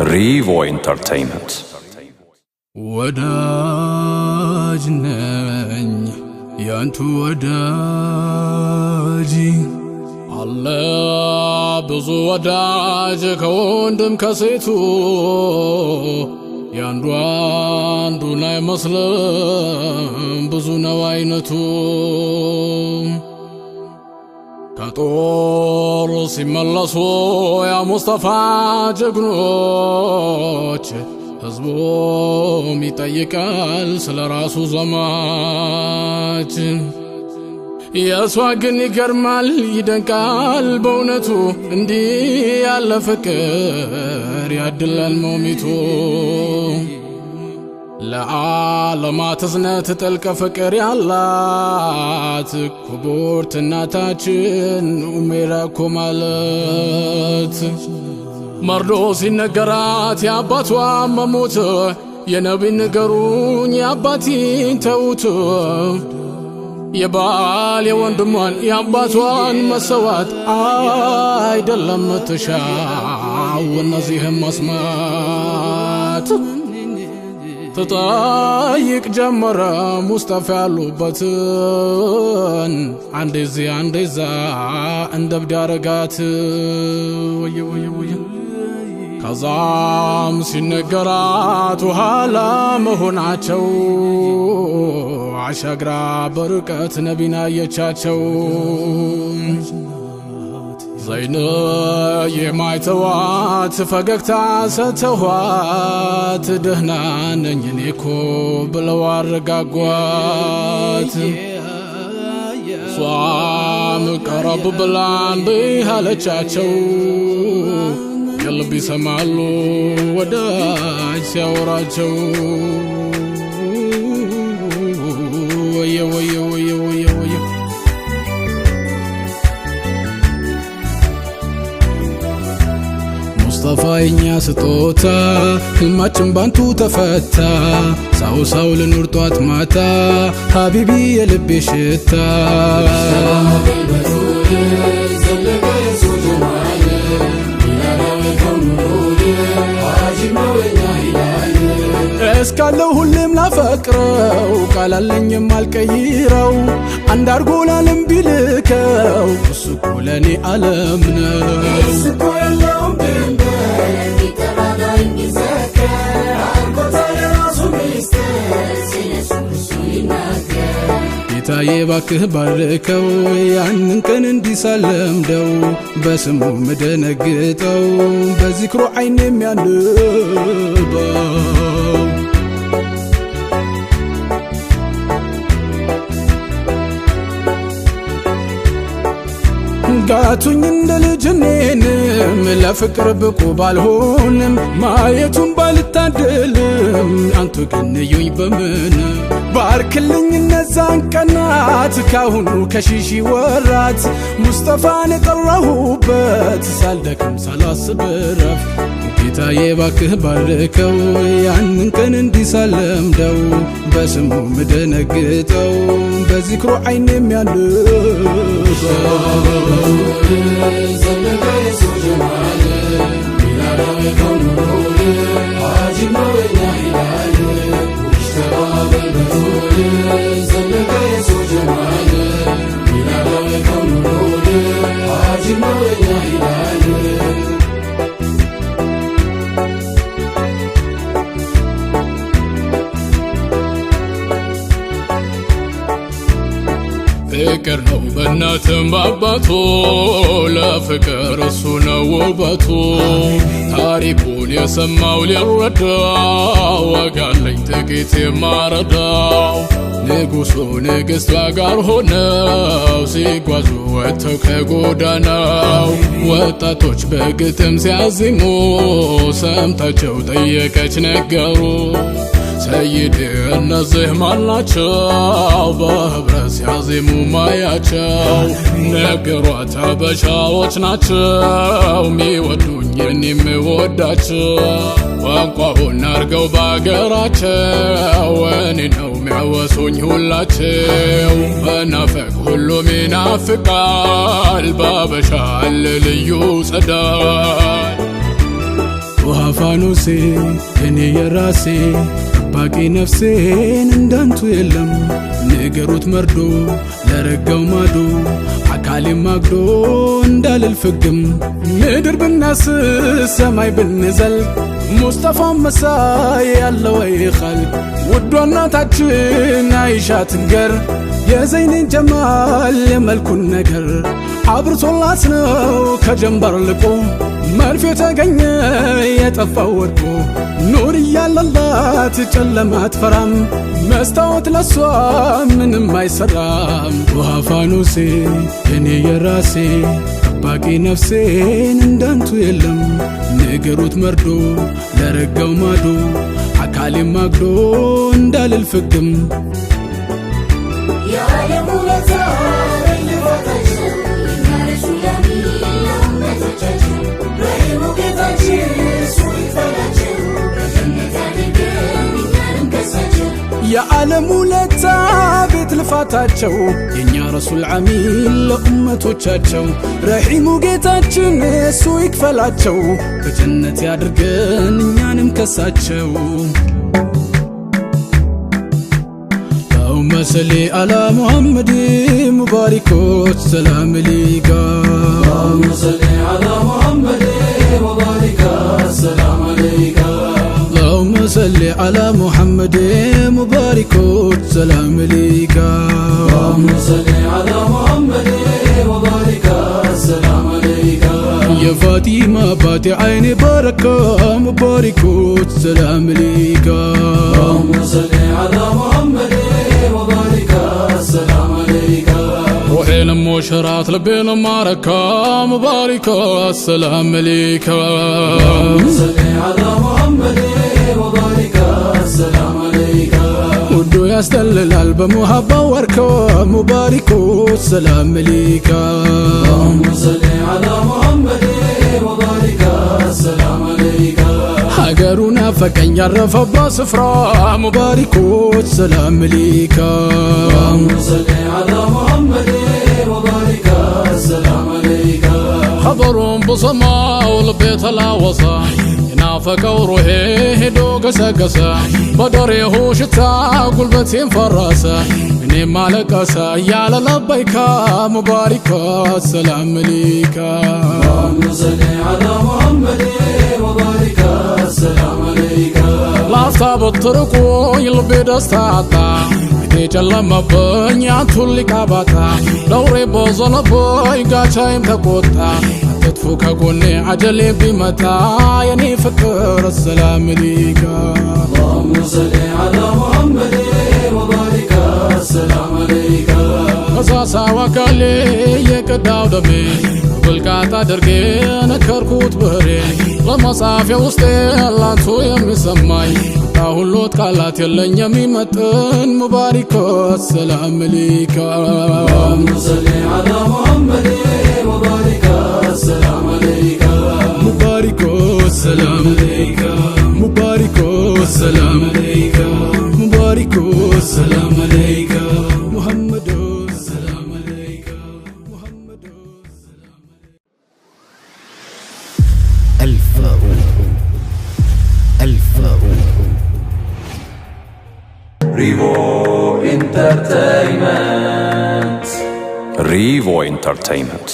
Revo Entertainment ወዳጅ ነኝ ያንቱ ወዳጅ አለ ብዙ ወዳጅ ከወንድም ከሴቱ ያንዱ አንዱን አይመስልም ብዙ ነው አይነቱ ከጦር ሲመለሱ ያ ሙስጠፋ ጀግኖች ህዝቡም ይጠይቃል ስለራሱ ዘማች የሷ ግን ይገርማል ይደንቃል በእውነቱ እንዲህ ያለ ፍቅር ያድላል ሞሚቱ ለዓለማት እዝነት ጥልቅ ፍቅር ያላት ክቡርት እናታችን ኡሜራ እኮ ማለት መርዶ ሲነገራት የአባቷ መሞት የነቢይ ንገሩኝ የአባቴን ተውት የባል የወንድሟን የአባቷን መሰዋት አይደለም ትሻው እነዚህም መስማት ተጠይቅ ጀመረ ሙስጠፋ ያሉበትን አንዴዚያ እንደብድ አረጋት ከዛም ሲነገራት ኋላ መሆናቸው አሻግራ በርቀት ነቢና አየቻቸው ዘይነ የማይተዋት ፈገግታ ሰተዋት ደህና ነኝ እኔ እኮ ብለው አረጋጓት ሷም ቀረብ ብላ እንዲህ አለቻቸው የልብ ይሰማሉ ወዳጅ ሲያወራቸው ወየ ወየ ወየ ወየ ወየ ሙስጠፋ የኛ ስጦታ ህልማችን ባንቱ ተፈታ ሳው ልኑር ጧት ማታ ሀቢቢ የልቤ ሽታ እስካለው ሁሌም ላፈቅረው ቃላለኝም አልቀይረው አንድ አርጎ ላለም ቢልከው እሱ እኮ ለኔ ዓለም ነው ጌታዬ ባክህ ባርከው ያንን ቀን እንዲሳለምደው በስሙ ምደነግጠው በዚክሩ አይን የሚያንበው ጋቱኝ እንደ ልጅኔንም ለፍቅር ብቁ ባልሆንም ማየቱን ባልታደልም አንቱ ግን እዩኝ በምን ባርክልኝ እነዛን ቀናት ካሁኑ ከሺሺ ወራት ሙስጠፋን የጠራሁበት ሳልደክም ሳላስብ ረፍ ጌታዬ ባክህ ባርከው ያንን ቀን እንዲሳለምደው በስሙ ምደነግጠው በዚክሩ አይን የሚያንበው ፍቅር ነው በእናትም በአባቱ ለፍቅር እሱ ነው ውበቱ ታሪኩን የሰማው ሊረዳው ወጋለኝ ጥቂት የማረዳው ንጉሱ ንግሥቷ ጋር ሆነው ሲጓዙ ወጥተው ከጎዳናው ወጣቶች በግጥም ሲያዜሙ ሰምታቸው ጠየቀች ነገሩ ሰይድ እነዚህ ማናቸው በህብረት ሲያዜሙ ማያቸው ነገሯት ሀበሻዎች ናቸው ሚወዱኝ እኔም ምወዳቸው ቋንቋውን አርገው ባገራቸው እኔ ነው ሚያወሱኝ ሁላቸው በናፈቅ ሁሉም ይናፍቃል ባበሻ አለ ልዩ ጸዳል ውሃ ፋኖሴ የኔ የራሴ ባቂ ነፍሴን እንዳንቱ የለም ንገሩት መርዶ ለረጋው ማዶ አካሌም ማግዶ እንዳልልፍግም ምድር ብናስስ ሰማይ ብንዘል ሙስጠፋ መሳይ ያለው ይኻል ውዷ እናታችን አይሻ ትንገር የዘይኔን ጀማል የመልኩን ነገር አብርቶላት ነው ከጀንበር ልቆ መርፌ ተገኘ የጠፋው ወድቆ ኑር እያለላት ጨለማ አትፈራም መስታወት ለሷ ምንም አይሰራም ውሃ ፋኖሴ የኔ የራሴ ባቂ ነፍሴን እንዳንቱ የለም ንገሩት መርዶ ለረጋው ማዶ አካሌም ማግዶ እንዳልልፍግም የዓለም ውለታ ይልፋታቸው ይናረሱ ለሚል ለእመቶቻቸው ረሂሙ ጌታችን እሱ ይክፈላቸው በጀነት ያድርገን እኛንም ከሳቸው የዓለም ውለታ ቤት ልፋታቸው የኛ ረሱል ዓሚል ለኡመቶቻቸው ረሂሙ ጌታችን እሱ ይክፈላቸው በጀነት ያድርገን እኛንም ከሳቸው اللهم صل على محمد مبارك والسلام عليك اللهم صل على محمد مبارك والسلام عليك اللهم صل على محمد مبارك والسلام عليك اللهم صل على محمد مبارك والسلام عليك يا فاطمة بات عيني بركة مبارك والسلام عليك اللهم صل على محمد مبارك والسلام عليك روحين مشرات لبين معركة مبارك والسلام عليك اللهم صل على محمد مبارك والسلام عليك ودو يستلل بمحبة وركة مبارك والسلام عليك اللهم صل على محمد مبارك والسلام عليك ሀገሩና ፈቀኝ ያረፈባት ስፍራ ሙባሪክ ወሰላም አለይካ اللهم صل على محمد مبارك والسلام عليك ኸበሩን በሰማው ልቤ ተላወሰ የናፈቀው ሩሄ ሄዶ ገሰገሰ በደሬሁ ሽታ ጉልበቴን ፈረሰ እኔም አለቀሰ እያለ ለበይካ ሙባሪክ ወሰላም አለይካ اللهم صل على محمد مبارك والسلام عليك ላፍታ ብትርቁኝ ልቤ ደስታ አጣ ቤቴ ጨለመብኝ ያንቱን ሊቃባታ ነውሬ በዘነብኝ ጋቻይም ተቆጣ አትጥፉ ከጎኔ አጀሌ ቢመታ የኔ ፍቅር ሰላም አለይካ اللهم صل على محمد مبارك والسلام عليك ከሳሳ ወከሌ የቀዳው ደሜ ብልቃጥ አድርጌ ነከርኩት ብሬ ለመጻፊያ ውስጤ ላንቱ የሚሰማኝ ሁሉት ቃላት የለኝ የሚመጥን ሙባሪክ ወሰላም አለይካ اللهم صل على محمد مبارك والسلام عليك ሙባሪክ ወሰላም አለይካ ሙባሪክ ወሰላም አለይካ ሙባሪክ ወሰላም አለይካ ሙሐመድ ወሰላም አለይካ ሙሐመድ ወሰላም Rivo Entertainment Rivo Entertainment